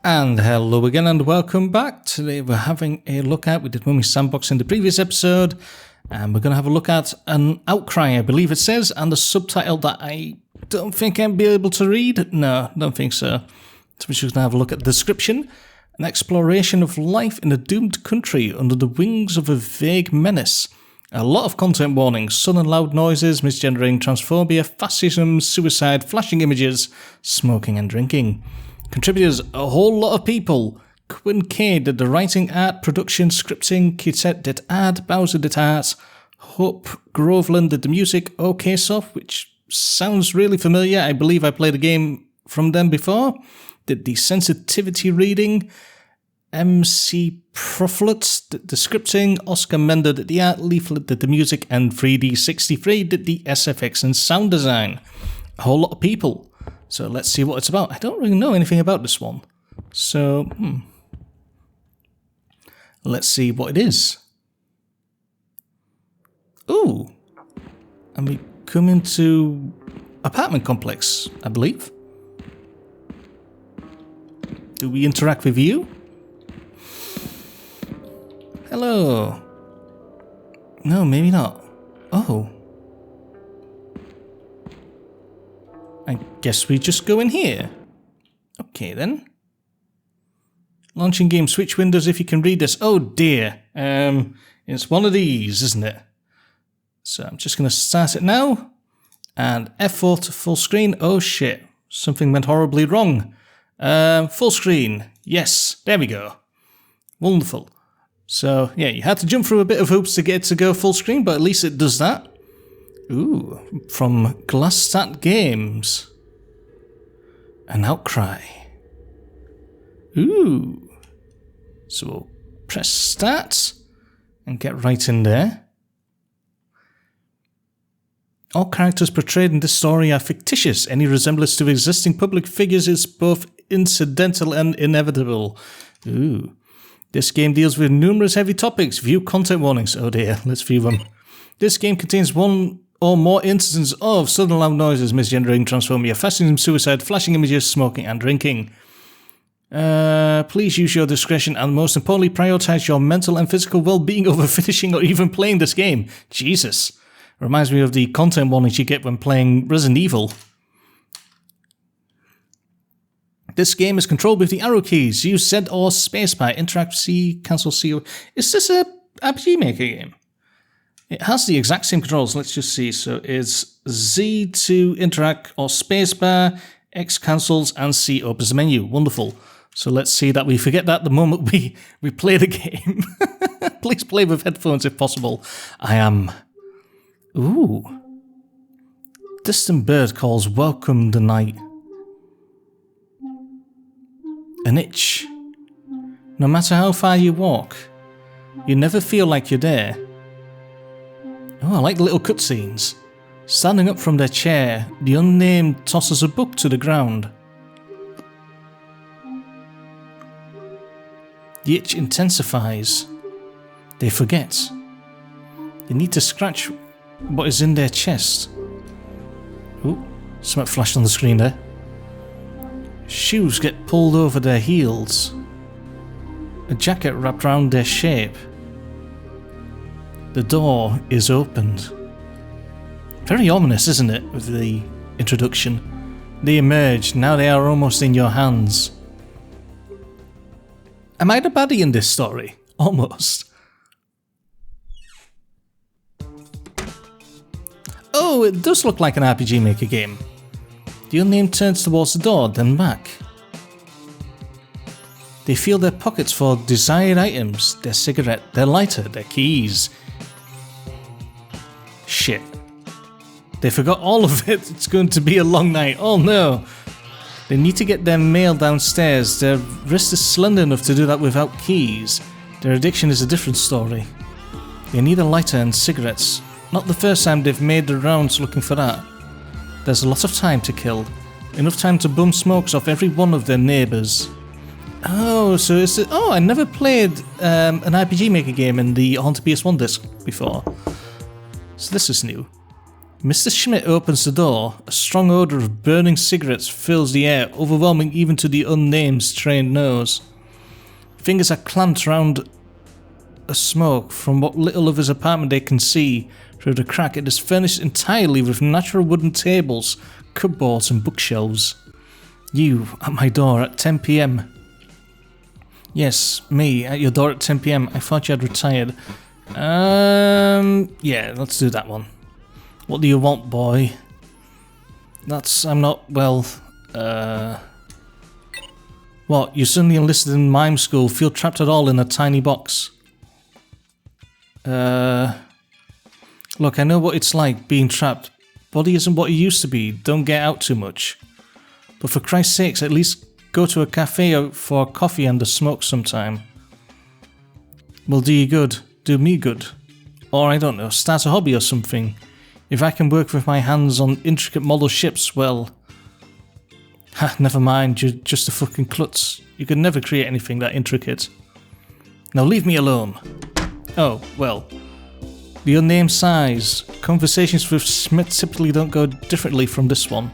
And hello again and welcome back. Today we're having a look at, we did Mummy Sandbox in the previous episode, and we're going to have a look at an Outcry, I believe it says, and a subtitle that I don't think I'll be able to read. No, don't think so. So we're just going to have a look at the description. An exploration of life in a doomed country under the wings of a vague menace. A lot of content warnings, sudden loud noises, misgendering, transphobia, fascism, suicide, flashing images, smoking and drinking. Contributors, a whole lot of people. Quinn K did the writing, art, production, scripting. Kitette did art. Bowser did art. Hope Groveland did the music. OK Soft, which sounds really familiar. I believe I played a game from them before. Did the sensitivity reading. MC Proflet did the scripting. Oscar Mender did the art. Leaflet did the music. And 3D63 did the SFX and sound design. A whole lot of people. So let's see what it's about. I don't really know anything about this one. So, let's see what it is. Ooh. And we come into apartment complex, I believe. Do we interact with you? Hello. No, maybe not. Oh. I guess we just go in here. Okay then. Launching game, switch windows if you can read this. Oh dear. It's one of these, isn't it? So I'm just going to start it now. And F4 to full screen. Oh shit. Something went horribly wrong. Full screen. Yes. There we go. Wonderful. So yeah, you had to jump through a bit of hoops to get it to go full screen, but at least it does that. Ooh, from Glasstat Games. An Outcry. Ooh. So we'll press start and get right in there. All characters portrayed in this story are fictitious. Any resemblance to existing public figures is both incidental and inevitable. Ooh. This game deals with numerous heavy topics. View content warnings. Oh dear, let's view them. This game contains one or more instances of sudden loud noises, misgendering, transphobia, fascism, suicide, flashing images, smoking and drinking. Please use your discretion and most importantly prioritize your mental and physical well-being over finishing or even playing this game. Jesus. Reminds me of the content warnings you get when playing Resident Evil. This game is controlled with the arrow keys. Use Z or spacebar. Interact C, cancel C. Is this a RPG Maker game? It has the exact same controls. Let's just see. So it's Z to interact or spacebar, X cancels, and C opens the menu. Wonderful. So let's see that we forget that the moment we play the game. Please play with headphones if possible. I am. Ooh. Distant bird calls welcome the night. An itch. No matter how far you walk, you never feel like you're there. Oh, I like the little cutscenes. Standing up from their chair, the unnamed tosses a book to the ground. The itch intensifies. They forget. They need to scratch what is in their chest. Ooh, something flashed on the screen there. Shoes get pulled over their heels. A jacket wrapped around their shape. The door is opened. Very ominous, isn't it, with the introduction? They emerge, now they are almost in your hands. Am I the baddie in this story? Almost. Oh, it does look like an RPG Maker game. The unnamed turns towards the door, then back. They feel their pockets for desired items, their cigarette, their lighter, their keys. Shit. They forgot all of it. It's going to be a long night. Oh no. They need to get their mail downstairs. Their wrist is slender enough to do that without keys. Their addiction is a different story. They need a lighter and cigarettes. Not the first time they've made the rounds looking for that. There's a lot of time to kill. Enough time to bum smokes off every one of their neighbours. Oh, so it's... Oh, I never played an RPG Maker game in the Haunted PS1 disc before. So this is new. Mr. Schmitt opens the door. A strong odour of burning cigarettes fills the air, overwhelming even to the unnamed's trained nose. Fingers are clamped round a smoke. From what little of his apartment they can see through the crack, it is furnished entirely with natural wooden tables, cupboards and bookshelves. You, at my door at 10 p.m. Yes, me, at your door at 10 p.m. I thought you had retired. Yeah, let's do that one. What do you want, boy? I'm not, well, What, you suddenly enlisted in mime school, feel trapped at all in a tiny box? Look, I know what it's like, being trapped. Body isn't what it used to be, don't get out too much. But for Christ's sakes, at least go to a cafe for a coffee and a smoke sometime. Will do you good, do me good. Or, I don't know, start a hobby or something. If I can work with my hands on intricate model ships, well... Ha, never mind, you're just a fucking klutz. You could never create anything that intricate. Now leave me alone. Oh, well. The unnamed sighs. Conversations with Schmitt typically don't go differently from this one.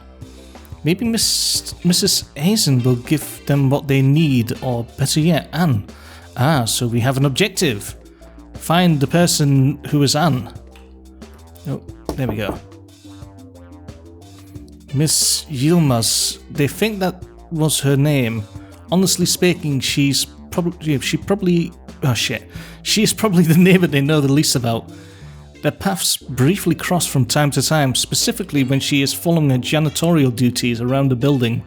Maybe Mrs. Eisen will give them what they need, or better yet, Anne. Ah, so we have an objective. Find the person who is Anne. Oh, there we go. Miss Yilmaz. They think that was her name. Honestly speaking, she is probably the neighbour they know the least about. Their paths briefly cross from time to time, specifically when she is following her janitorial duties around the building.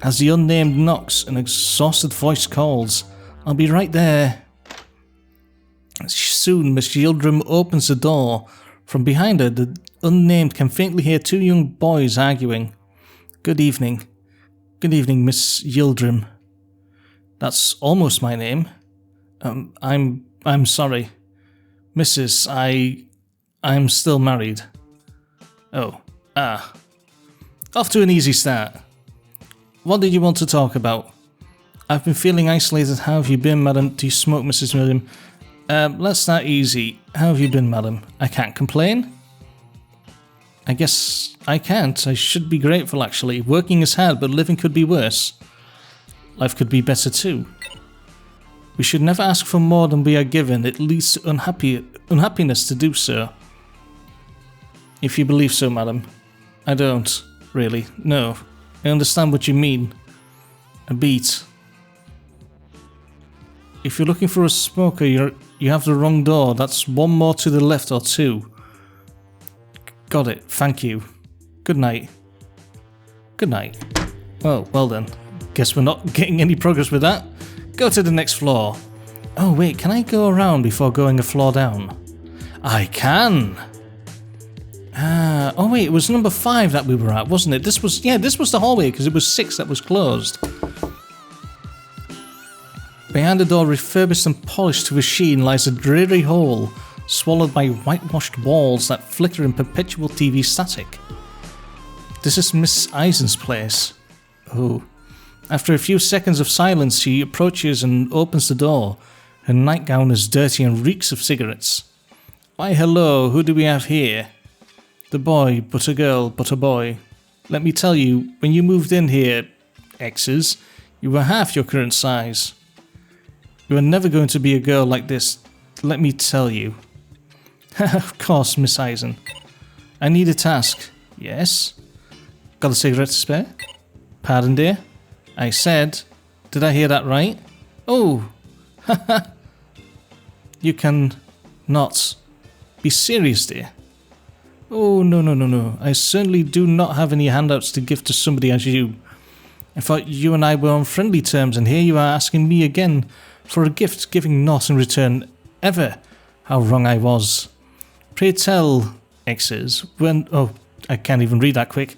As the unnamed knocks, an exhausted voice calls, "I'll be right there." Soon, Miss Yildirim opens the door. From behind her, the unnamed can faintly hear two young boys arguing. Good evening. Good evening, Miss Yildirim. That's almost my name. I'm sorry. Mrs. I'm still married. Oh, Off to an easy start. What did you want to talk about? I've been feeling isolated. How have you been, madam? Do you smoke, Mrs. Yildirim? Let's start easy. How have you been, madam? I can't complain. I guess I can't. I should be grateful, actually. Working is hard, but living could be worse. Life could be better too. We should never ask for more than we are given. It leads to unhappiness to do so. If you believe so, madam. I don't, really. No. I understand what you mean. A beat. If you're looking for a smoker, you have the wrong door. That's one more to the left or two. Got it. Thank you. Good night. Good night. Oh, well then. Guess we're not getting any progress with that. Go to the next floor. Oh wait, can I go around before going a floor down? I can! Oh wait, it was number 5 that we were at, wasn't it? This was the hallway, because it was 6 that was closed. Behind the door, refurbished and polished to a sheen, lies a dreary hole, swallowed by whitewashed walls that flicker in perpetual TV static. This is Miss Eisen's place. Oh. After a few seconds of silence, she approaches and opens the door. Her nightgown is dirty and reeks of cigarettes. Why, hello, who do we have here? The boy, but a girl, but a boy. Let me tell you, when you moved in here, X's, you were half your current size. You are never going to be a girl like this, let me tell you. Of course, Miss Eisen. I need a task. Yes? Got a cigarette to spare? Pardon, dear? I said, did I hear that right? Oh, haha. You can not be serious, dear. Oh, no. I certainly do not have any handouts to give to somebody as you. I thought you and I were on friendly terms, and here you are asking me again for a gift, giving naught in return. Ever. How wrong I was. Pray tell, X's, when... Oh, I can't even read that quick.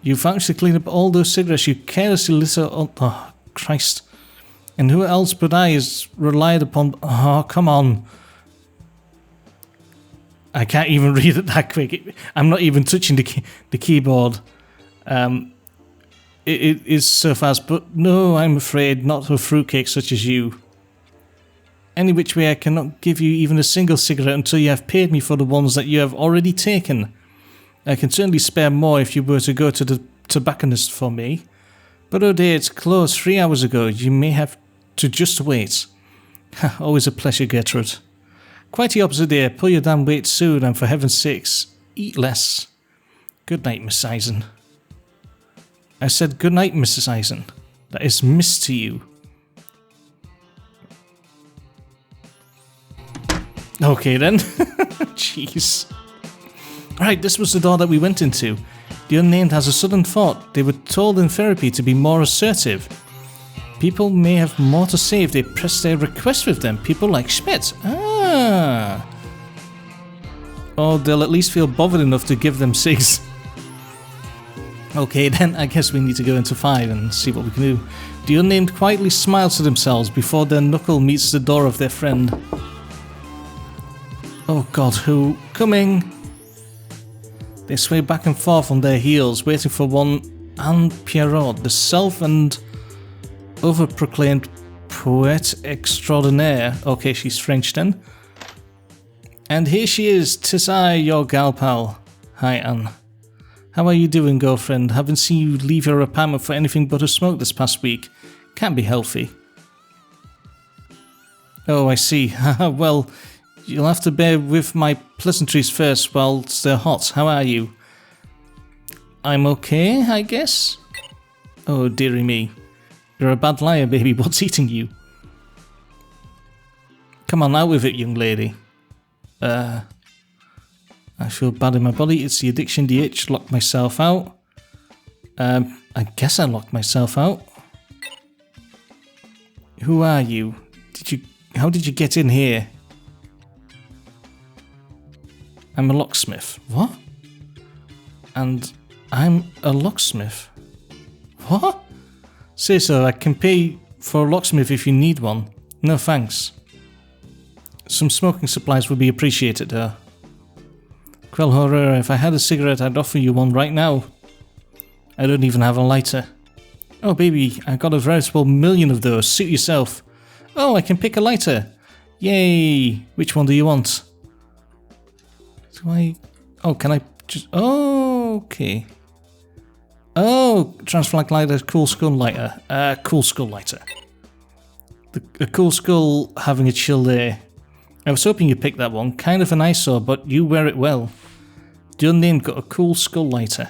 You've actually cleaned up all those cigarettes you carelessly litter on... Oh, Christ. And who else but I is relied upon... Oh, come on. I can't even read it that quick. I'm not even touching the keyboard. It is so fast, but no, I'm afraid not a fruitcake such as you. Any which way I cannot give you even a single cigarette until you have paid me for the ones that you have already taken. I can certainly spare more if you were to go to the tobacconist for me. But oh dear, it's closed 3 hours ago. You may have to just wait. Always a pleasure, Gertrud. Quite the opposite, dear. Pull your damn weight soon, and for heaven's sakes, eat less. Good night, Miss Eisen. I said good night, Mrs. Eisen. That is miss to you. Okay then. Jeez. Right, this was the door that we went into. The unnamed has a sudden thought. They were told in therapy to be more assertive. People may have more to say if they press their request with them. People like Schmitt. Ah. Or they'll at least feel bothered enough to give them 6. Okay, then I guess we need to go into 5 and see what we can do. The unnamed quietly smile to themselves before their knuckle meets the door of their friend. Oh god, who? Coming! They sway back and forth on their heels, waiting for one and Pierrot, the self and overproclaimed poet extraordinaire. Okay, she's French then. And here she is, 'tis I, your gal pal. Hi, Anne. How are you doing, girlfriend? Haven't seen you leave your apartment for anything but a smoke this past week. Can't be healthy. Oh, I see. Well, you'll have to bear with my pleasantries first whilst they're hot. How are you? I'm okay, I guess? Oh, dearie me. You're a bad liar, baby. What's eating you? Come on, out with it, young lady. I feel bad in my body. It's the addiction, the itch. Locked myself out. I guess I locked myself out. Who are you? How did you get in here? I'm a locksmith. What? And I'm a locksmith. What? Say so, I can pay for a locksmith if you need one. No thanks. Some smoking supplies would be appreciated, though. Quel horror, if I had a cigarette, I'd offer you one right now. I don't even have a lighter. Oh, baby, I got a veritable million of those. Suit yourself. Oh, I can pick a lighter. Yay! Which one do you want? Oh, can I just... Oh, okay. Oh, transflag lighter, cool skull lighter. Cool skull lighter. A cool skull having a chill day. I was hoping you'd pick that one. Kind of an eyesore, but you wear it well. The unnamed got a cool skull lighter.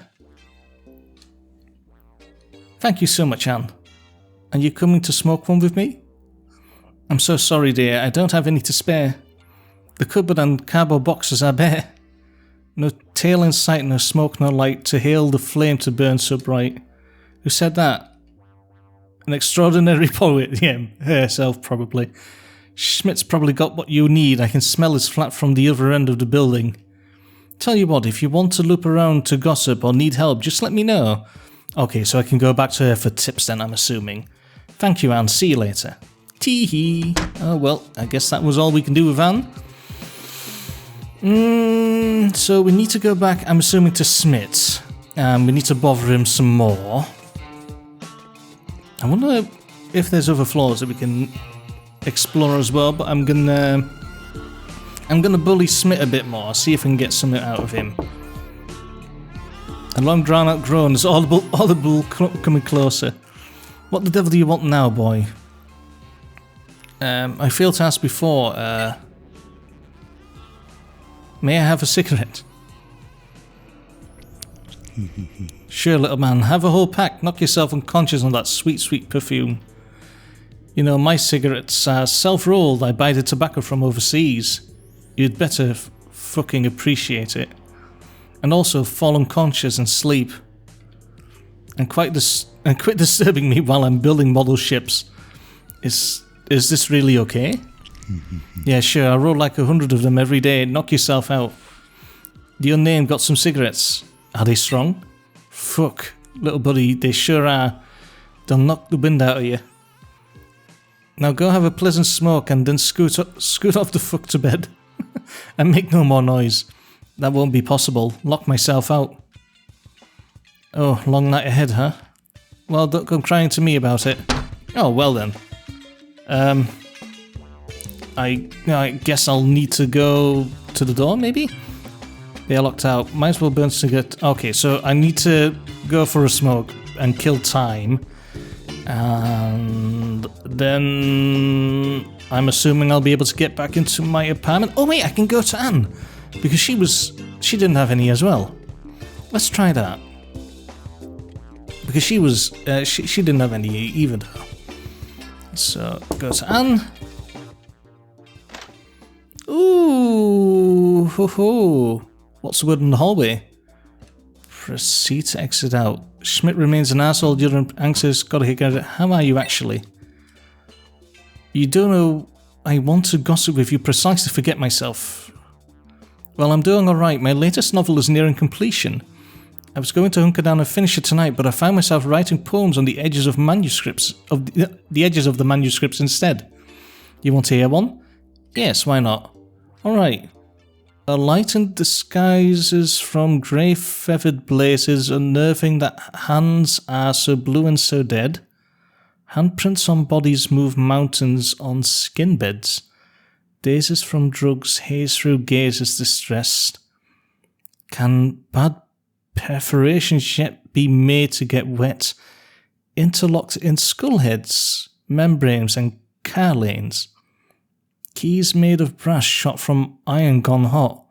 Thank you so much, Anne. Are you coming to smoke one with me? I'm so sorry, dear. I don't have any to spare. The cupboard and cardboard boxes are bare. No tail in sight, no smoke, no light, to hail the flame to burn so bright. Who said that? An extraordinary poet, yeah, herself probably. Schmidt's probably got what you need. I can smell his flat from the other end of the building. Tell you what, if you want to loop around to gossip or need help, just let me know. Okay, so I can go back to her for tips then, I'm assuming. Thank you, Anne. See you later. Tee-hee. Oh, well, I guess that was all we can do with Anne. So we need to go back, I'm assuming, to Schmitt. We need to bother him some more. I wonder if there's other floors that we can explore as well, but I'm gonna bully Schmitt a bit more, see if I can get something out of him. A long drawn out groan is audible coming closer. What the devil do you want now, boy? I failed to ask before, may I have a cigarette? Sure, little man, have a whole pack, knock yourself unconscious on that sweet, sweet perfume. You know, my cigarettes are self-rolled, I buy the tobacco from overseas. You'd better fucking appreciate it. And also fall unconscious and sleep. And quit disturbing me while I'm building model ships. Is this really okay? Yeah, sure, I roll like 100 of them every day, knock yourself out. The unnamed got some cigarettes. Are they strong? Fuck, little buddy, they sure are. They'll knock the wind out of you. Now go have a pleasant smoke and then scoot off the fuck to bed. And make no more noise. That won't be possible. Lock myself out. Oh, long night ahead, huh? Well, don't come crying to me about it. Oh, well then. I guess I'll need to go to the door, maybe? They are locked out. Might as well burn cigarette. Okay, so I need to go for a smoke and kill time. And then I'm assuming I'll be able to get back into my apartment. Oh wait, I can go to Anne. Because she didn't have any as well. Let's try that. Because she didn't have any either. So, go to Anne. Ooh, ho ho. What's the word in the hallway? Proceed to exit out. Schmitt remains an asshole, you're anxious, gotta hit it. How are you actually? You don't know I want to gossip with you precisely to forget myself. Well, I'm doing alright. My latest novel is nearing completion. I was going to hunker down and finish it tonight, but I found myself writing poems on the edges of manuscripts, the edges of the manuscripts instead. You want to hear one? Yes, why not? Alright. A light in disguises from grey feathered blazes, unnerving that hands are so blue and so dead. Handprints on bodies move mountains on skin beds. Dazes from drugs haze through gazes distressed. Can bad perforations yet be made to get wet? Interlocked in skull heads, membranes and car lanes. Keys made of brass shot from iron gone hot.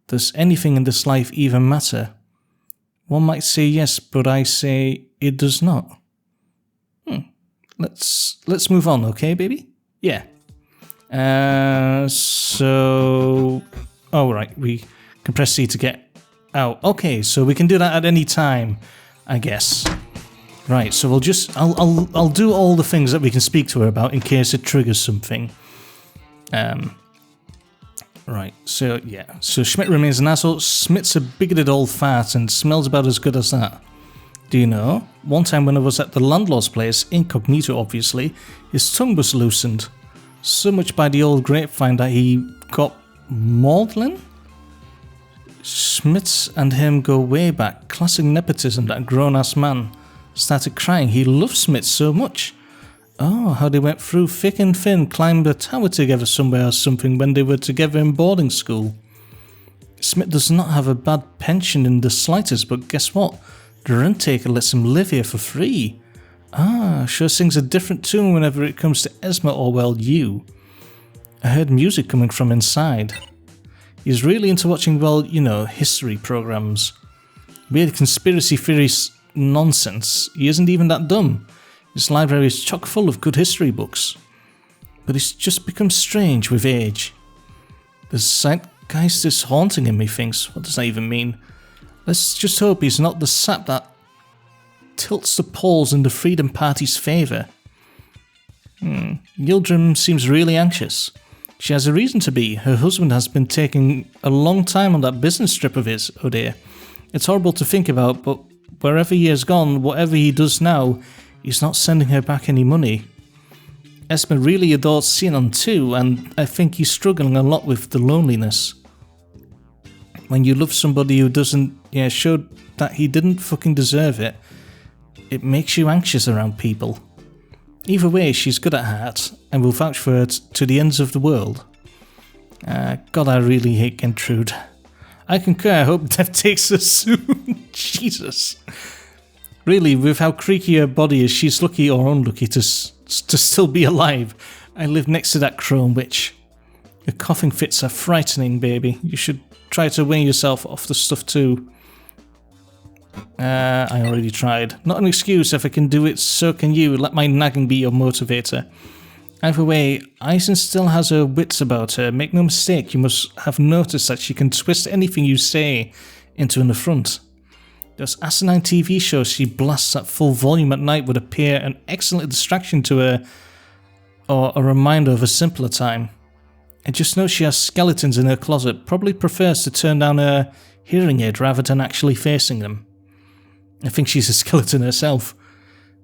Does anything in this life even matter? One might say yes, but I say it does not. Let's move on, okay, baby? Yeah. So... Oh, right, we can press C to get out. Okay, so we can do that at any time, I guess. Right, so we'll just... I'll do all the things that we can speak to her about in case it triggers something. Right, so yeah. So Schmitt remains an asshole. Schmidt's a bigoted old fart and smells about as good as that. Do you know? One time when I was at the landlord's place, incognito obviously, his tongue was loosened. So much by the old grapevine that he got maudlin? Schmitt and him go way back. Classic nepotism, that grown-ass man. Started crying. He loved Schmitt so much. Oh, how they went through thick and thin, climbed a tower together somewhere or something when they were together in boarding school. Schmitt does not have a bad pension in the slightest, but guess what? The rent taker lets him live here for free. Ah, sure sings a different tune whenever it comes to Esma or, well, you. I heard music coming from inside. He's really into watching, well, you know, history programs. Weird conspiracy theories nonsense. He isn't even that dumb. His library is chock full of good history books. But it's just become strange with age. The zeitgeist is haunting him, he thinks. What does that even mean? Let's just hope he's not the sap that tilts the polls in the Freedom Party's favour. Yildirim seems really anxious. She has a reason to be. Her husband has been taking a long time on that business trip of his, oh dear. It's horrible to think about, but wherever he has gone, whatever he does now, he's not sending her back any money. Esma really adores Sinan too, and I think he's struggling a lot with the loneliness. When you love somebody who doesn't, show that he didn't fucking deserve it, it makes you anxious around people. Either way, she's good at heart, and will vouch for it to the ends of the world. God, I really hate Gertrud. I concur, I hope death takes her soon. Jesus. Really, with how creaky her body is, she's lucky or unlucky to still be alive. I live next to that crone witch. Her coughing fits are frightening, baby. You should try to wean yourself off the stuff too. I already tried. Not an excuse, if I can do it, so can you. Let my nagging be your motivator. Either way, Eisen still has her wits about her. Make no mistake, you must have noticed that she can twist anything you say into an affront. Those asinine TV shows she blasts at full volume at night would appear an excellent distraction to her, or a reminder of a simpler time. I just know she has skeletons in her closet, probably prefers to turn down her hearing aid rather than actually facing them. I think she's a skeleton herself.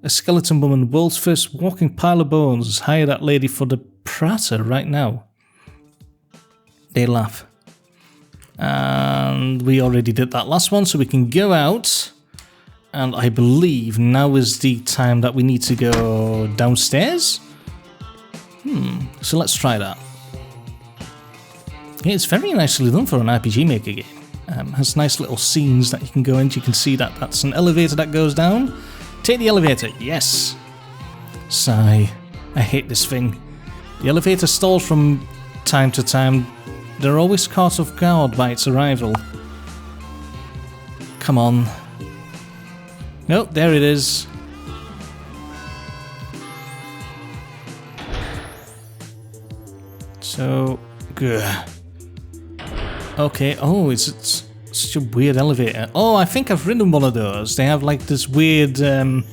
A skeleton woman, world's first walking pile of bones, hire that lady for the prater right now. They laugh. And we already did that last one, so we can go out. And I believe now is the time that we need to go downstairs. So let's try that. Yeah, it's very nicely done for an RPG Maker game. Has nice little scenes that you can go into. You can see that that's an elevator that goes down. Take the elevator. Yes. Sigh. I hate this thing. The elevator stalls from time to time. They're always caught off guard by its arrival. Come on. Nope, there it is. So, good. Okay, oh, it's such a weird elevator. Oh, I think I've ridden one of those. They have like this weird, how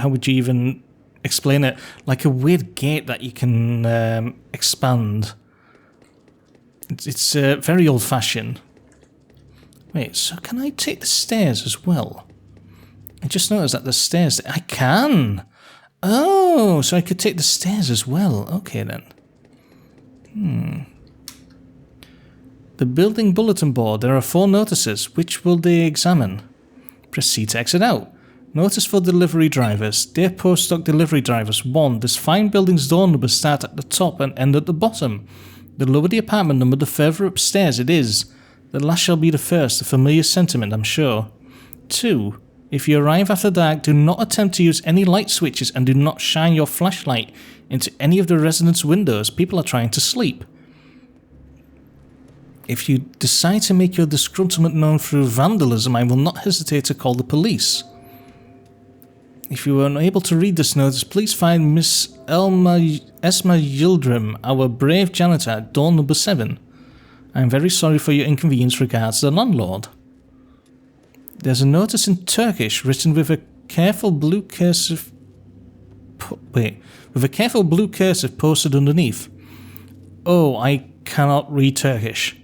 would you even explain it? Like a weird gate that you can expand. It's very old-fashioned. Wait, so can I take the stairs as well? I just noticed that the stairs... I can! Oh, so I could take the stairs as well. Okay, then. The building bulletin board. There are 4 notices. Which will they examine? Proceed to exit out. Notice for delivery drivers. Dear post-stock delivery drivers. 1. This fine building's door numbers start at the top and end at the bottom. The lower the apartment number, the further upstairs it is. The last shall be the first, a familiar sentiment, I'm sure. 2. If you arrive after dark, do not attempt to use any light switches and do not shine your flashlight into any of the residents' windows. People are trying to sleep. If you decide to make your disgruntlement known through vandalism, I will not hesitate to call the police. If you are unable to read this notice, please find Miss Esma Yildirim, our brave janitor, at door number 7. I am very sorry for your inconvenience. Regards, the landlord. There's a notice in Turkish written with a careful blue cursive... with a careful blue cursive posted underneath. Oh, I cannot read Turkish.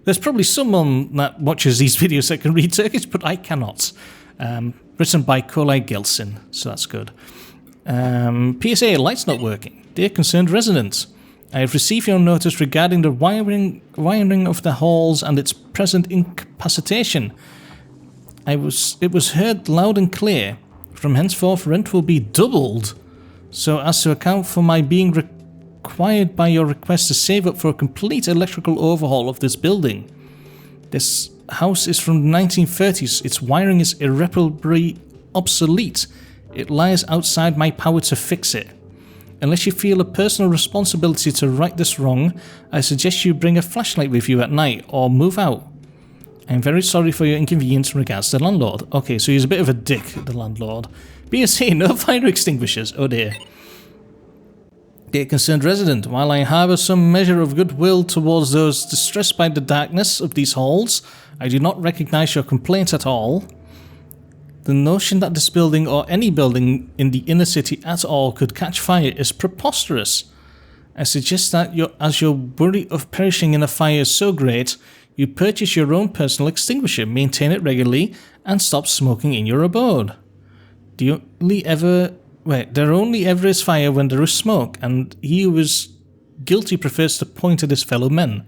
There's probably someone that watches these videos that can read Turkish, but I cannot. Written by Kolay Gelsin, so that's good. PSA, light's not working. Dear concerned residents, I have received your notice regarding the wiring of the halls and its present incapacitation. It was heard loud and clear. From henceforth, rent will be doubled, so as to account for my being required by your request to save up for a complete electrical overhaul of this building. This house is from the 1930s. Its wiring is irreparably obsolete. It lies outside my power to fix it. Unless you feel a personal responsibility to right this wrong, I suggest you bring a flashlight with you at night or move out. I'm very sorry for your inconvenience in regards to the landlord. Okay, so he's a bit of a dick, the landlord. BSA, no fire extinguishers. Oh dear. Dear concerned resident, while I harbour some measure of goodwill towards those distressed by the darkness of these halls, I do not recognise your complaint at all. The notion that this building or any building in the inner city at all could catch fire is preposterous. I suggest that as your worry of perishing in a fire is so great, you purchase your own personal extinguisher, maintain it regularly, and stop smoking in your abode. There only ever is fire when there is smoke, and he who is guilty prefers to point at his fellow men.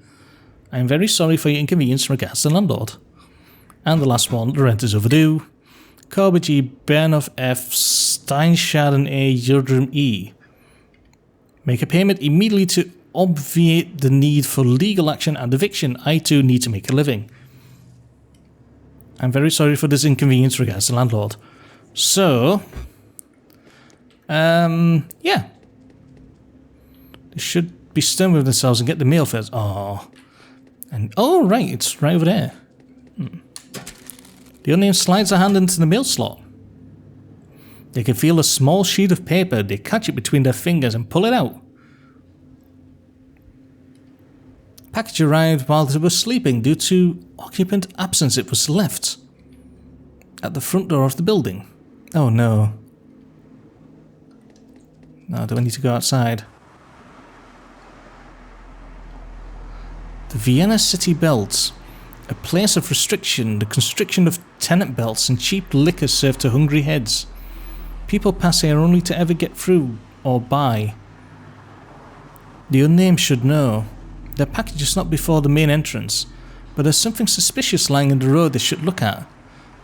I am very sorry for your inconvenience in regards to the landlord. And the last one, the rent is overdue. Korbiji Bernov F. Steinschaden A. Yildirim E. Make a payment immediately to obviate the need for legal action and eviction. I too need to make a living. I'm very sorry for this inconvenience regards the landlord. So, yeah. They should be stern with themselves and get the mail first. Oh. And, oh, right, it's right over there. The unnamed slides a hand into the mail slot. They can feel a small sheet of paper. They catch it between their fingers and pull it out. Package arrived while they were sleeping. Due to occupant absence, it was left at the front door of the building. Oh no. Now, do I need to go outside? The Vienna city belt. A place of restriction, the constriction of tenant belts and cheap liquor served to hungry heads. People pass here only to ever get through or buy. The unnamed should know. Their package is not before the main entrance, but there's something suspicious lying in the road they should look at.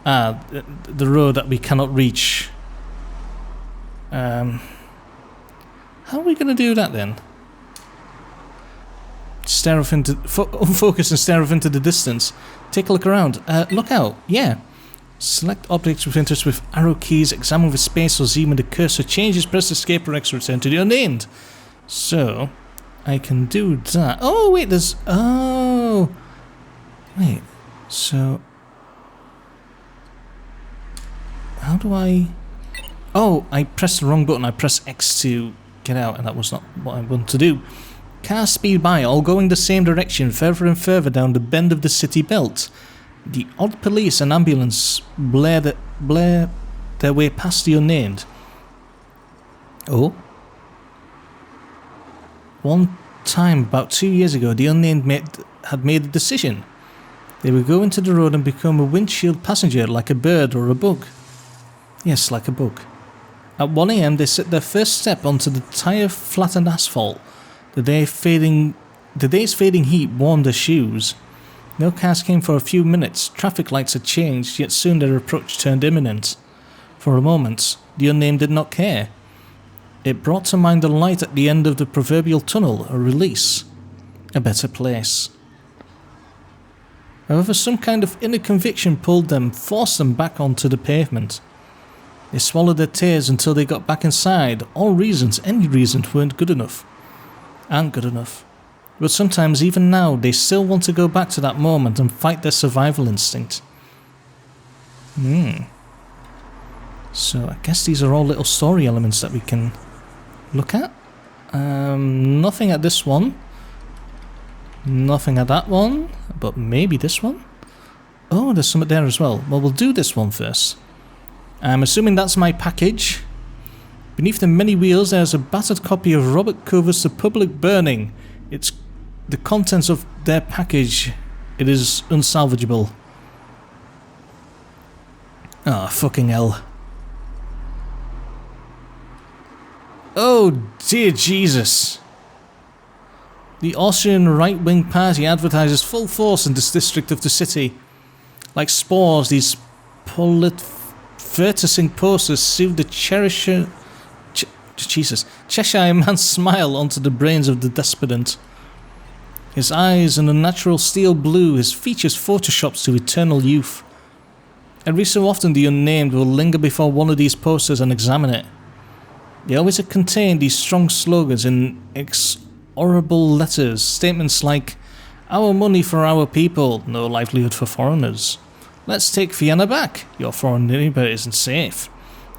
The road that we cannot reach. How are we going to do that then? unfocus and stare off into the distance. Take a look around. Look out. Yeah. Select objects of interest with arrow keys. Examine with space or Z when the cursor changes. Press escape or X to return to the unnamed. So, I can do that. Oh, wait, there's... Oh! Wait, so... How do I... Oh, I pressed the wrong button. I pressed X to get out, and that was not what I wanted to do. Cars speed by, all going the same direction, further and further down the bend of the city belt. The odd police and ambulance blare their way past the unnamed. Oh? One time, about 2 years ago, the unnamed had made a decision. They would go into the road and become a windshield passenger like a bird or a bug. Yes, like a bug. At 1 AM, they set their first step onto the tire-flattened asphalt. The day's fading heat warmed their shoes. No cars came for a few minutes. Traffic lights had changed, yet soon their approach turned imminent. For a moment, the unnamed did not care. It brought to mind the light at the end of the proverbial tunnel, a release. A better place. However, some kind of inner conviction pulled them, forced them back onto the pavement. They swallowed their tears until they got back inside. All reasons, any reasons, weren't good enough. Aren't good enough. But sometimes, even now, they still want to go back to that moment and fight their survival instinct. So, I guess these are all little story elements that we can look at. Nothing at this one. Nothing at that one. But maybe this one? Oh, there's something there as well. Well, we'll do this one first. I'm assuming that's my package. Beneath the many wheels, there's a battered copy of Robert Cover's The Public Burning. It's the contents of their package. It is unsalvageable. Ah, fucking hell. Oh, dear Jesus. The Austrian right-wing party advertises full force in this district of the city. Like spores, these proliferating posters soothe the Cheshire man's smile onto the brains of the despondent. His eyes an unnatural steel blue, his features photoshopped to eternal youth. Every so often the unnamed will linger before one of these posters and examine it. They always contain these strong slogans in exorable letters, statements like, "Our money for our people, no livelihood for foreigners. Let's take Vienna back, your foreign neighbour isn't safe.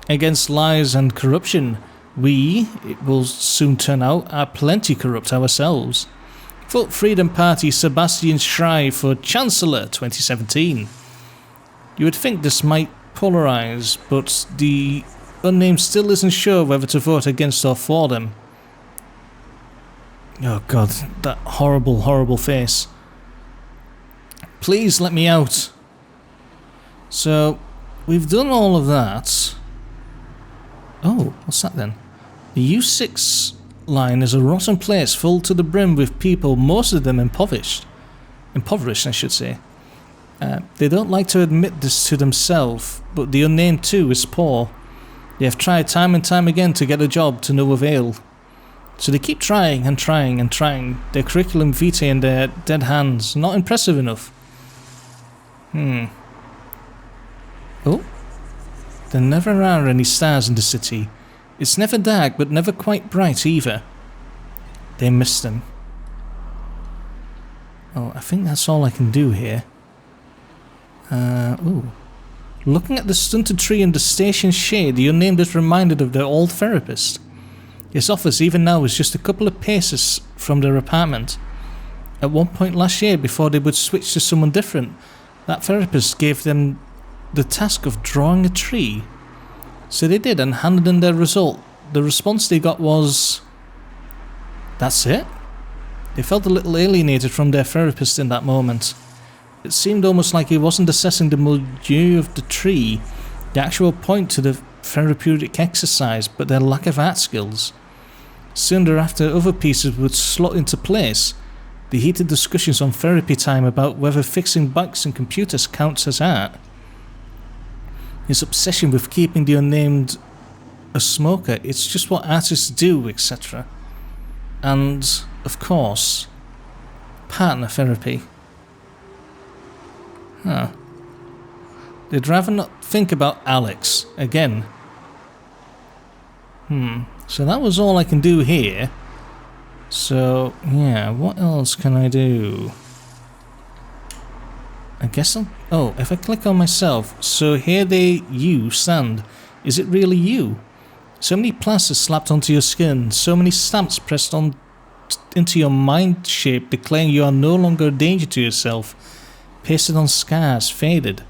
Against lies and corruption, we, it will soon turn out, are plenty corrupt ourselves. Vote Freedom Party Sebastian Schrei for Chancellor 2017. You would think this might polarise, but the unnamed still isn't sure whether to vote against or for them. Oh god, that horrible, horrible face. Please let me out. So, we've done all of that. Oh, what's that then? The U6 line is a rotten place full to the brim with people, most of them impoverished. Impoverished, I should say. They don't like to admit this to themselves, but the unnamed too is poor. They have tried time and time again to get a job to no avail. So they keep trying and trying and trying. Their curriculum vitae in their dead hands, not impressive enough. Oh? There never are any stars in the city. It's never dark, but never quite bright either. They miss them. Oh, I think that's all I can do here. Ooh. Looking at the stunted tree in the station shade, the unnamed is reminded of their old therapist. His office, even now, is just a couple of paces from their apartment. At one point last year, before they would switch to someone different, that therapist gave them the task of drawing a tree. So they did and handed in their result. The response they got was... That's it? They felt a little alienated from their therapist in that moment. It seemed almost like he wasn't assessing the milieu of the tree, the actual point to the therapeutic exercise, but their lack of art skills. Soon thereafter, other pieces would slot into place. The heated discussions on therapy time about whether fixing bikes and computers counts as art. His obsession with keeping the unnamed a smoker, it's just what artists do, etc. And, of course, partner therapy. Huh. They'd rather not think about Alex again. So that was all I can do here. So, yeah, what else can I do? I guess oh, if I click on myself, so here you stand. Is it really you? So many plasters slapped onto your skin, so many stamps pressed on into your mind shape declaring you are no longer a danger to yourself. Pasted on scars, faded.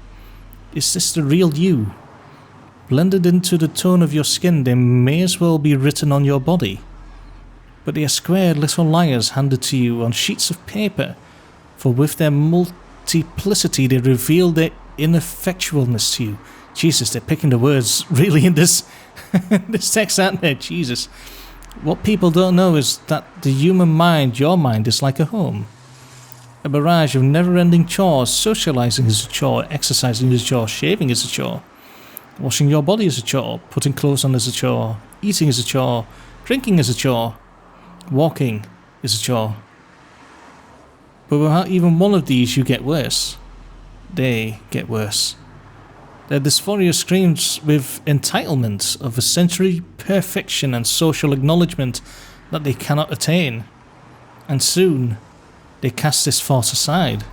Is this the real you? Blended into the tone of your skin, they may as well be written on your body. But they are squared little liars handed to you on sheets of paper, for with their multiplicity they reveal their ineffectualness to you. Jesus, they're picking the words really in this, this text, aren't they? Jesus. What people don't know is that the human mind, your mind, is like a home. A barrage of never-ending chores. Socializing is a chore, exercising is a chore, shaving is a chore, washing your body is a chore, putting clothes on is a chore, eating is a chore, drinking is a chore, walking is a chore. But without even one of these, you get worse. They get worse. Their dysphoria screams with entitlement of essentially perfection and social acknowledgement that they cannot attain. And soon, they cast this force aside.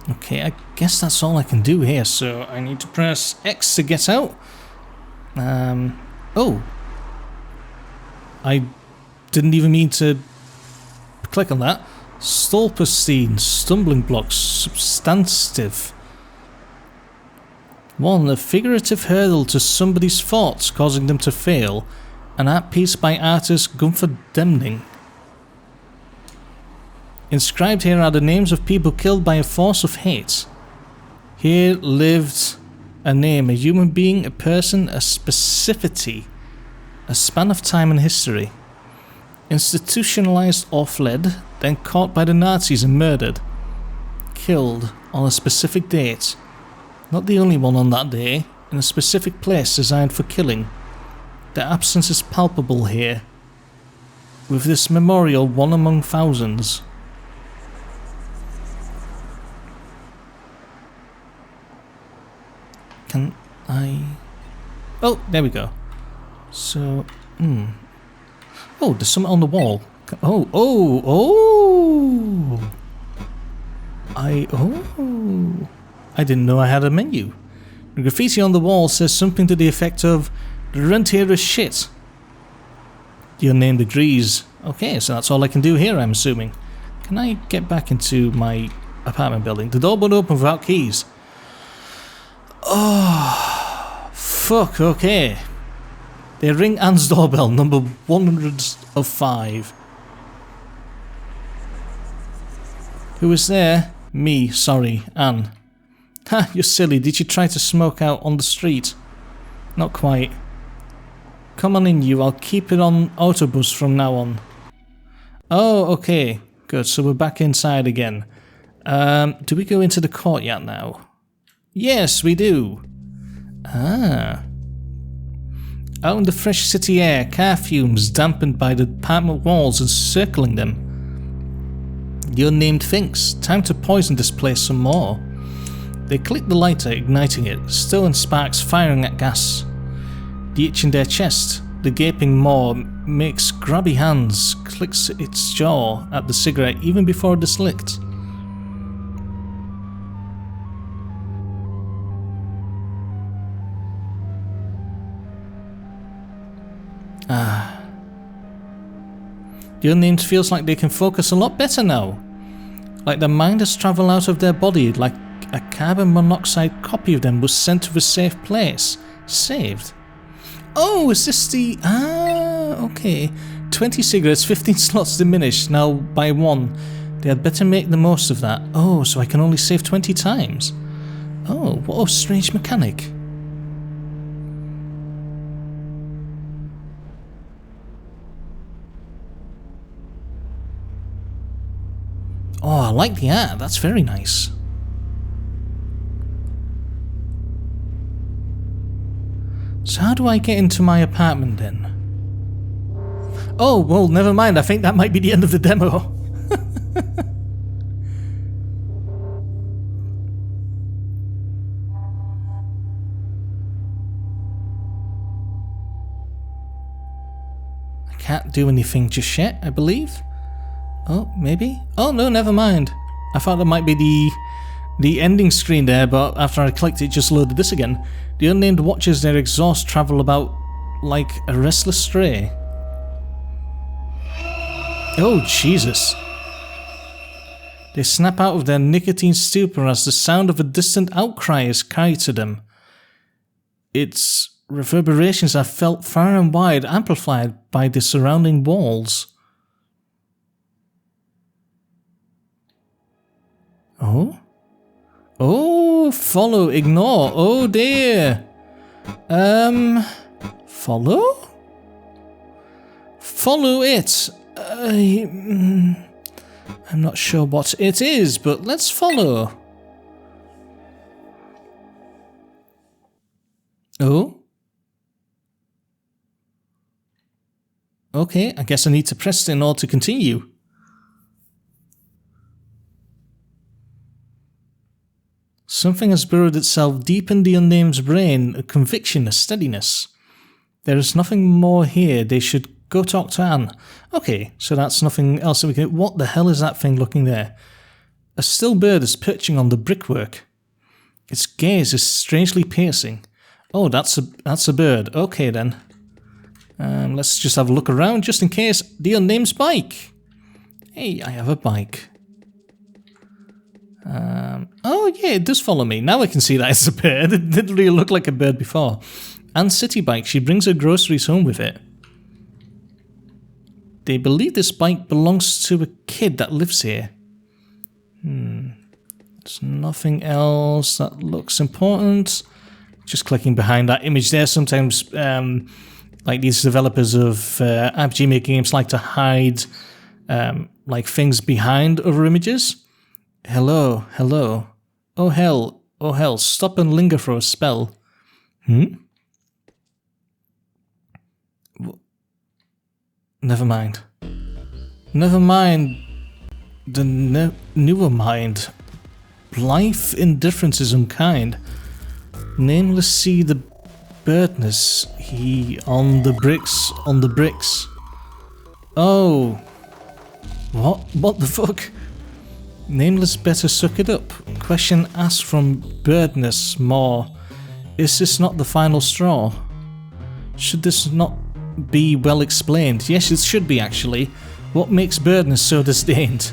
Okay, I guess that's all I can do here, so I need to press X to get out. Oh. I didn't even mean to click on that. Stolperstein, stumbling blocks, substantive. 1. A figurative hurdle to somebody's thoughts, causing them to fail. An art piece by artist Gunther Demning. Inscribed here are the names of people killed by a force of hate. Here lived a name, a human being, a person, a specificity, a span of time and history. Institutionalized or fled, then caught by the Nazis and murdered. Killed on a specific date. Not the only one on that day, in a specific place designed for killing. Their absence is palpable here. With this memorial one among thousands. Can I... Oh, there we go. So, Oh, there's something on the wall. I didn't know I had a menu. The graffiti on the wall says something to the effect of, "The rent here is shit." The unnamed agrees. Okay, so that's all I can do here, I'm assuming. Can I get back into my apartment building? The door won't open without keys. Oh, fuck, okay. They ring Anne's doorbell, number 105. Who is there? Me, sorry, Anne. Ha, you're silly. Did you try to smoke out on the street? Not quite. Come on in, you. I'll keep it on autobus from now on. Oh, okay. Good, so we're back inside again. Do we go into the courtyard now? Yes, we do. Ah. Out in the fresh city air, car fumes dampened by the apartment walls encircling them. The unnamed thinks, time to poison this place some more. They click the lighter, igniting it, stolen sparks firing at gas. The itch in their chest, the gaping maw makes grabby hands, clicks its jaw at the cigarette even before it is licked. Ah. The unnamed feels like they can focus a lot better now. Like their mind has travelled out of their body, like a carbon monoxide copy of them was sent to a safe place. Saved. Oh, is this the... Ah, okay. 20 cigarettes, 15 slots diminished, now by 1. They had better make the most of that. Oh, so I can only save 20 times. Oh, what a strange mechanic. Oh, I like the art. That's very nice. So how do I get into my apartment then? Oh, well, never mind. I think that might be the end of the demo. I can't do anything just yet, I believe. Oh, maybe? Oh, no, never mind. I thought that might be the ending screen there, but after I clicked it just loaded this again. The unnamed watchers their exhaust travel about like a restless stray. Oh, Jesus. They snap out of their nicotine stupor as the sound of a distant outcry is carried to them. Its reverberations are felt far and wide, amplified by the surrounding walls. Oh? Oh, follow, ignore. Oh dear. Follow? Follow it. I'm not sure what it is, but let's follow. Oh? Okay, I guess I need to press it in order to continue. Something has burrowed itself deep in the unnamed's brain, a conviction, a steadiness. There is nothing more here, they should go talk to Anne. Okay, so that's nothing else that we can... What the hell is that thing looking there? A still bird is perching on the brickwork. Its gaze is strangely piercing. Oh, that's a bird. Okay then. Let's just have a look around just in case. The unnamed's bike. Hey, I have a bike. Oh yeah, it does follow me. Now I can see that it's a bird. It didn't really look like a bird before. And city bike, she brings her groceries home with it. They believe this bike belongs to a kid that lives here. There's nothing else that looks important. Just clicking behind that image there. Sometimes, like these developers of RPG Maker games like to hide like things behind other images. Hello, hello. Oh hell, stop and linger for a spell. Never mind. Never mind the newer mind. Blithe indifference is unkind. Nameless see the birdness, he on the bricks. Oh. What the fuck? Nameless better suck it up. Question asked from birdness more. Is this not the final straw? Should this not be well explained? Yes, it should be actually. What makes birdness so disdained?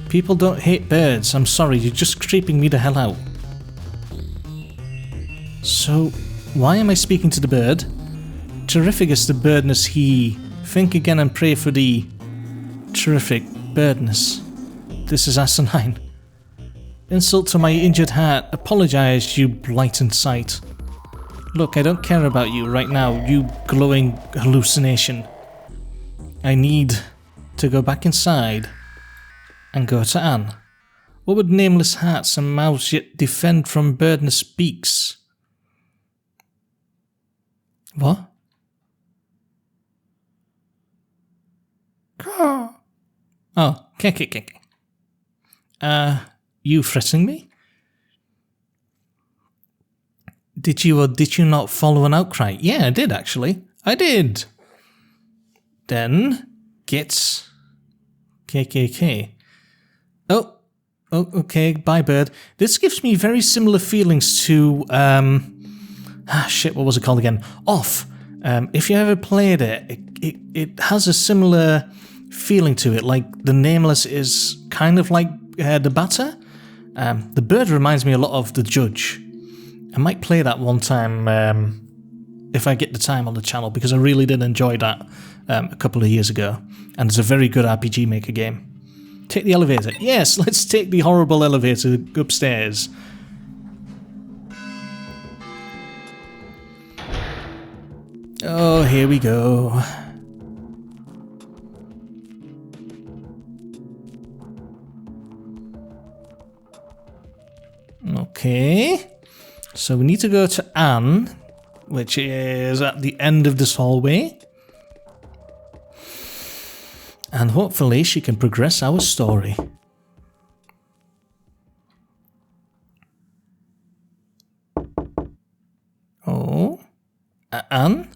People don't hate birds. I'm sorry, you're just creeping me the hell out. So, why am I speaking to the bird? Terrific is the birdness he. Think again and pray for the terrific birdness. This is asinine. Insult to my injured heart. Apologize, you blighted sight. Look, I don't care about you right now, you glowing hallucination. I need to go back inside and go to Anne. What would nameless hearts and mouths yet defend from birdness beaks? What? Oh, okay. You threatening me? Did you or did you not follow an outcry? Yeah, I did actually. I did. Then get KKK. Oh, okay. Bye, bird. This gives me very similar feelings to shit. What was it called again? Off. If you ever played it, it has a similar feeling to it. Like the nameless is kind of like the batter. The bird reminds me a lot of the judge. I might play that one time if I get the time on the channel, because I really did enjoy that a couple of years ago. And it's a very good RPG Maker game. Take the elevator. Yes, let's take the horrible elevator upstairs. Oh, here we go. Okay. So we need to go to Anne, which is at the end of this hallway. And hopefully she can progress our story. Oh? Anne?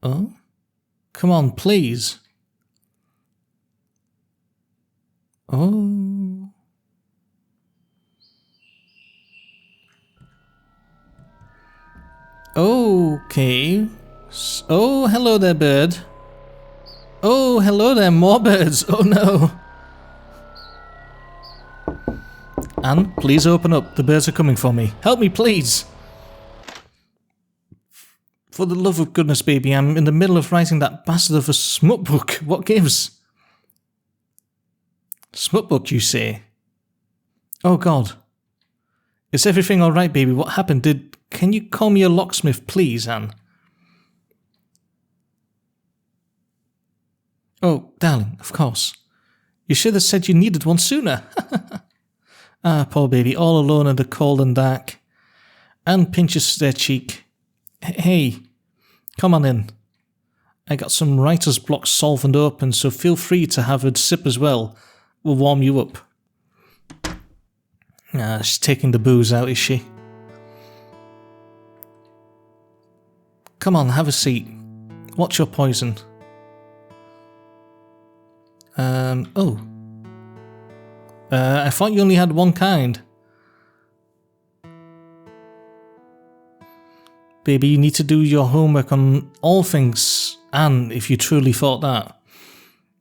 Oh? Come on, please. Oh. Okay. Oh, hello there, bird. Oh, hello there, more birds. Oh no. Anne, please open up. The birds are coming for me. Help me, please. For the love of goodness, baby, I'm in the middle of writing that bastard of a smut book. What gives? Smut book, you say? Oh God. Is everything alright, baby? What happened? Can you call me a locksmith, please, Anne? Oh, darling, of course. You should have said you needed one sooner. Ah, poor baby, all alone in the cold and dark. Anne pinches their cheek. Hey, come on in. I got some writer's block solvent open, so feel free to have a sip as well. We'll warm you up. Ah, she's taking the booze out, is she? Come on, have a seat. What's your poison? I thought you only had one kind. Baby, you need to do your homework on all things, Anne, if you truly thought that.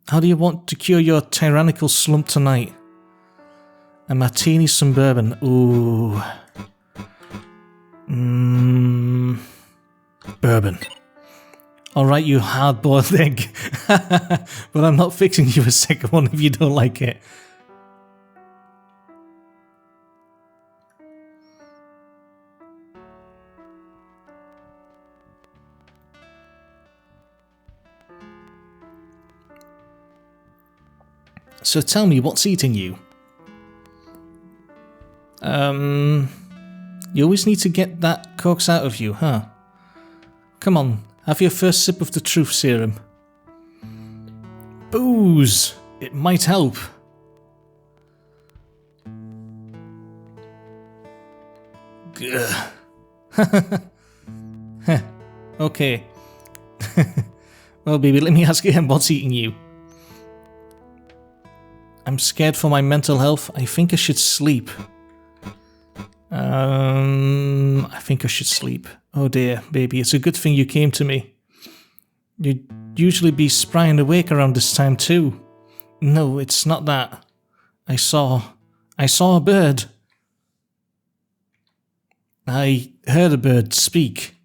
How do you want to cure your tyrannical slump tonight? A martini, some bourbon. Ooh. Bourbon. Alright, you hard-boiled egg. But I'm not fixing you a second one if you don't like it. So tell me, what's eating you? You always need to get that coax out of you, huh? Come on, have your first sip of the truth serum. Booze! It might help. Okay. Well, baby, let me ask again, what's eating you? I'm scared for my mental health. I think I should sleep. I think I should sleep. Oh dear, baby, it's a good thing you came to me. You'd usually be spry and awake around this time too. No, it's not that. I saw a bird. I heard a bird speak.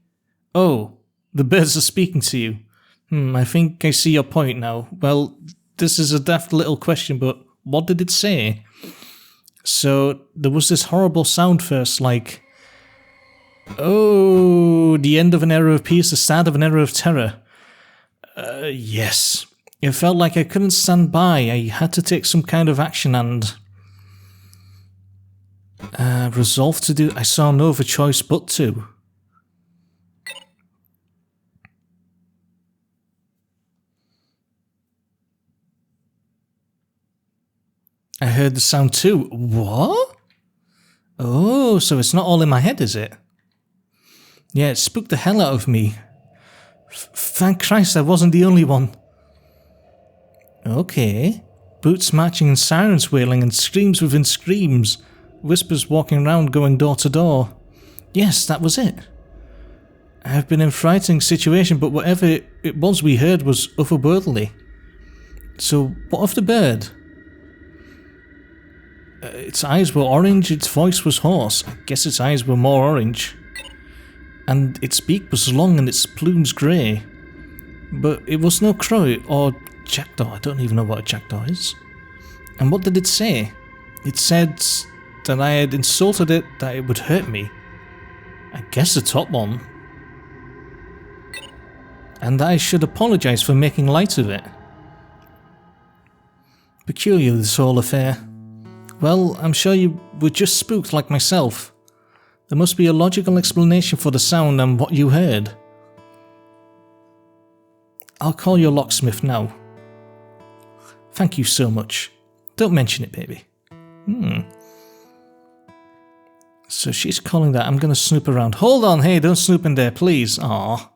Oh, the birds are speaking to you. I think I see your point now. Well, this is a daft little question, but what did it say? So, there was this horrible sound first, like, oh, the end of an era of peace, the start of an era of terror. Yes. It felt like I couldn't stand by. I had to take some kind of action and resolved to do. I saw no other choice but to. I heard the sound too. What? Oh, so it's not all in my head, is it? Yeah, it spooked the hell out of me. Thank Christ I wasn't the only one. Okay. Boots marching and sirens wailing and screams within screams. Whispers walking around going door to door. Yes, that was it. I have been in a frightening situation, but whatever it was we heard was otherworldly. So, what of the bird? Its eyes were orange, its voice was hoarse. I guess its eyes were more orange. And its beak was long and its plumes grey. But it was no crow or jackdaw. I don't even know what a jackdaw is. And what did it say? It said that I had insulted it, that it would hurt me. I guess the top one. And that I should apologise for making light of it. Peculiar, this whole affair. Well, I'm sure you were just spooked like myself. There must be a logical explanation for the sound and what you heard. I'll call your locksmith now. Thank you so much. Don't mention it, baby. So she's calling that. I'm going to snoop around. Hold on, hey, don't snoop in there, please. Aw.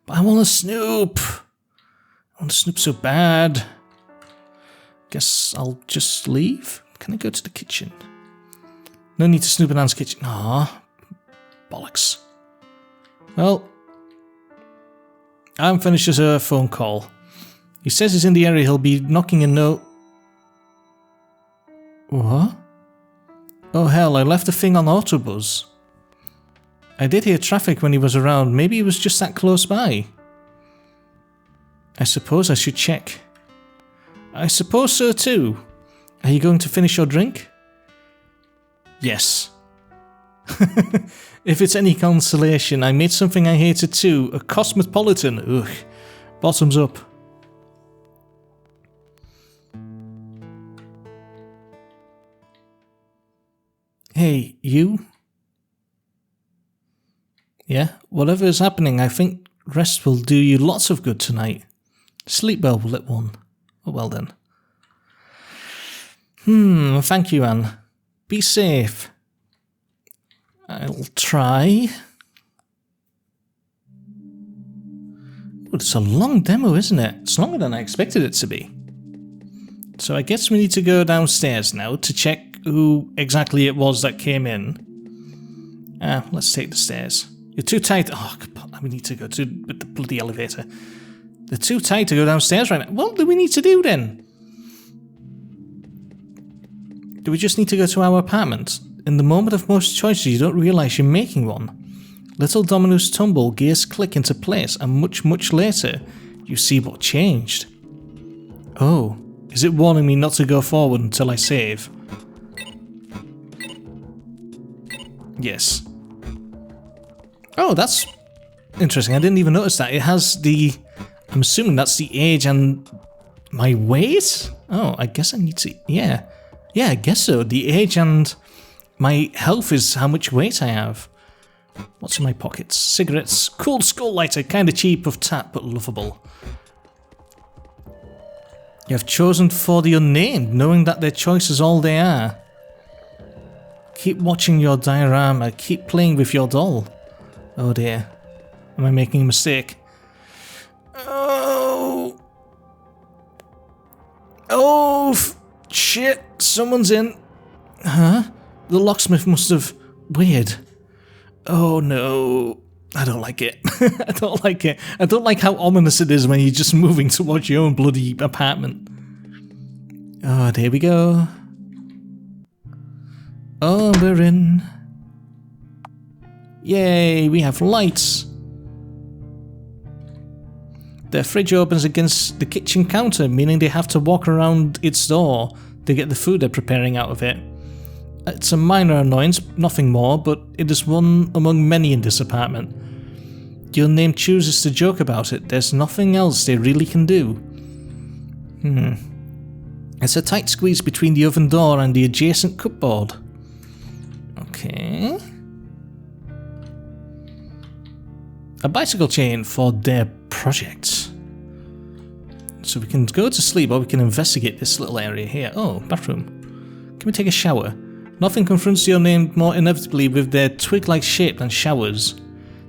But I want to snoop. I want to snoop so bad. Guess I'll just leave. Can I go to the kitchen? No need to snoop in Anne's kitchen. Aw. Bollocks. Well, I haven't finished his phone call. He says he's in the area. He'll be knocking a note. What? Oh hell, I left the thing on Autobus. I did hear traffic when he was around. Maybe he was just that close by. I suppose I should check. I suppose so too. Are you going to finish your drink? Yes. If it's any consolation, I made something I hated too. A cosmopolitan. Ugh. Bottoms up. Hey, you? Yeah, whatever is happening, I think rest will do you lots of good tonight. Sleep well, little one. Oh, well then. Thank you, Anne. Be safe. I'll try. Oh, it's a long demo, isn't it? It's longer than I expected it to be. So I guess we need to go downstairs now to check who exactly it was that came in. Let's take the stairs. You're too tight. Oh, we need to go to the bloody elevator. They're too tight to go downstairs right now. What do we need to do then? Do we just need to go to our apartment? In the moment of most choices, you don't realise you're making one. Little dominoes tumble, gears click into place, and much, much later, you see what changed. Oh, is it warning me not to go forward until I save? Yes. Oh, that's interesting. I didn't even notice that. It has the... I'm assuming that's the age and my weight? Oh, I guess I need to... Yeah. Yeah, I guess so. The age and my health is how much weight I have. What's in my pockets? Cigarettes. Cool skull lighter. Kinda cheap of tap, but lovable. You have chosen for the unnamed, knowing that their choice is all they are. Keep watching your diorama. Keep playing with your doll. Oh dear. Am I making a mistake? Oh. Oh, shit. Someone's in. Huh? The locksmith must have... Weird. Oh no. I don't like it. I don't like it. I don't like how ominous it is when you're just moving towards your own bloody apartment. Oh, there we go. Oh, we're in. Yay, we have lights. Their fridge opens against the kitchen counter, meaning they have to walk around its door to get the food they're preparing out of it. It's a minor annoyance, nothing more, but it is one among many in this apartment. The unnamed chooses to joke about it. There's nothing else they really can do. It's a tight squeeze between the oven door and the adjacent cupboard. Okay. A bicycle chain for their project. So we can go to sleep or we can investigate this little area here. Oh, bathroom. Can we take a shower? Nothing confronts the unnamed more inevitably with their twig-like shape than showers.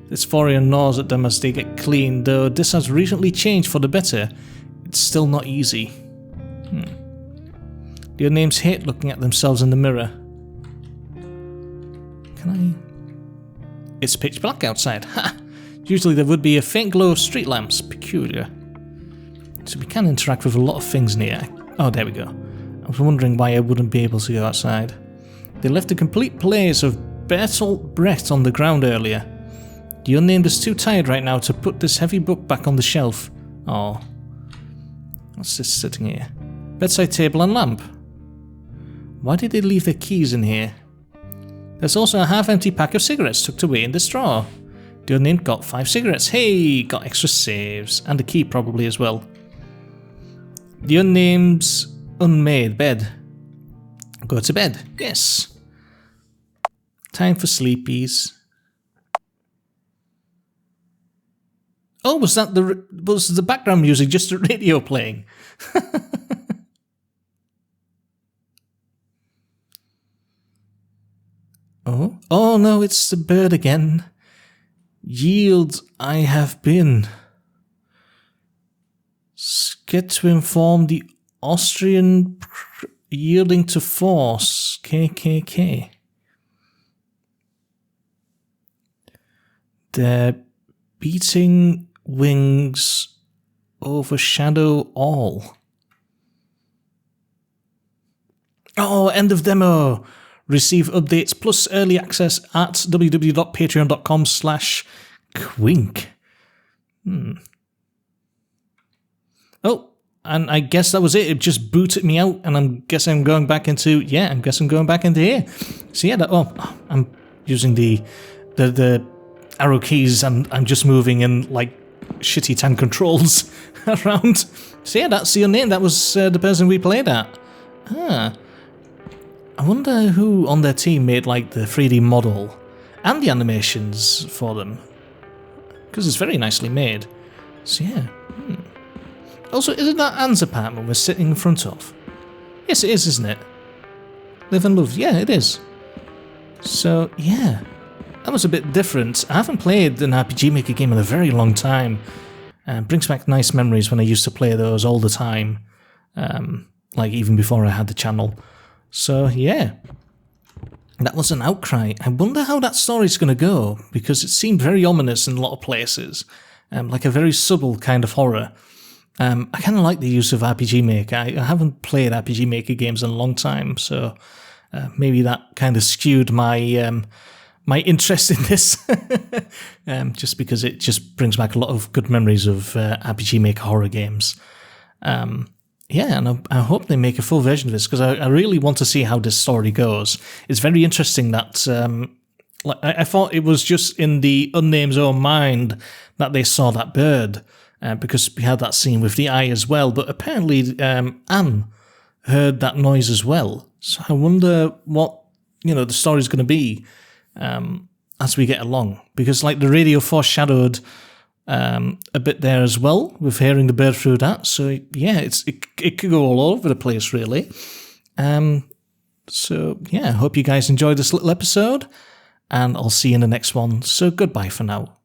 This foreigner gnaws at them as they get clean, though this has recently changed for the better. It's still not easy. The unnamed hate looking at themselves in the mirror. Can I... It's pitch black outside. Ha! Usually there would be a faint glow of street lamps. Peculiar. So we can interact with a lot of things in here. Oh, there we go. I was wondering why I wouldn't be able to go outside. They left a complete place of Bertolt Brecht on the ground earlier. The unnamed is too tired right now to put this heavy book back on the shelf. Oh. What's this sitting here? Bedside table and lamp. Why did they leave their keys in here? There's also a half-empty pack of cigarettes tucked away in this drawer. The unnamed got 5 cigarettes. Hey, got extra saves. And a key probably as well. The unnamed's unmade bed. Go to bed. Yes. Time for sleepies. Oh, was the background music just a radio playing? Oh no, it's the bird again. Yield, I have been. Get to inform the Austrian yielding to force. KKK. Their beating wings overshadow all. Oh, end of demo. Receive updates plus early access at www.patreon.com/quink. Oh, and I guess that was it. It just booted me out, and I'm guessing I'm going back into here. So yeah, I'm using the arrow keys, and I'm just moving in like shitty tank controls around. So yeah, that's your name. That was the person we played at. I wonder who on their team made like the 3D model and the animations for them, because it's very nicely made. So yeah. Also, isn't that Anne's apartment we're sitting in front of? Yes, it is, isn't it? Live and love. Yeah, it is. So yeah, that was a bit different. I haven't played an RPG Maker game in a very long time. Brings back nice memories when I used to play those all the time, like even before I had the channel. So yeah, that was an Outcry. I wonder how that story's going to go, because it seemed very ominous in a lot of places, like a very subtle kind of horror. I kind of like the use of RPG Maker. I haven't played RPG Maker games in a long time, so maybe that kind of skewed my my interest in this, just because it just brings back a lot of good memories of RPG Maker horror games. Yeah, and I hope they make a full version of this, because I really want to see how this story goes. It's very interesting that I thought it was just in the Unnamed's own mind that they saw that bird, because we had that scene with the eye as well, but apparently Anne heard that noise as well. So I wonder what the story's going to be as we get along, because like the radio foreshadowed a bit there as well, with hearing the bird through that. So yeah, it could go all over the place, really. So yeah, I hope you guys enjoyed this little episode, and I'll see you in the next one. So goodbye for now.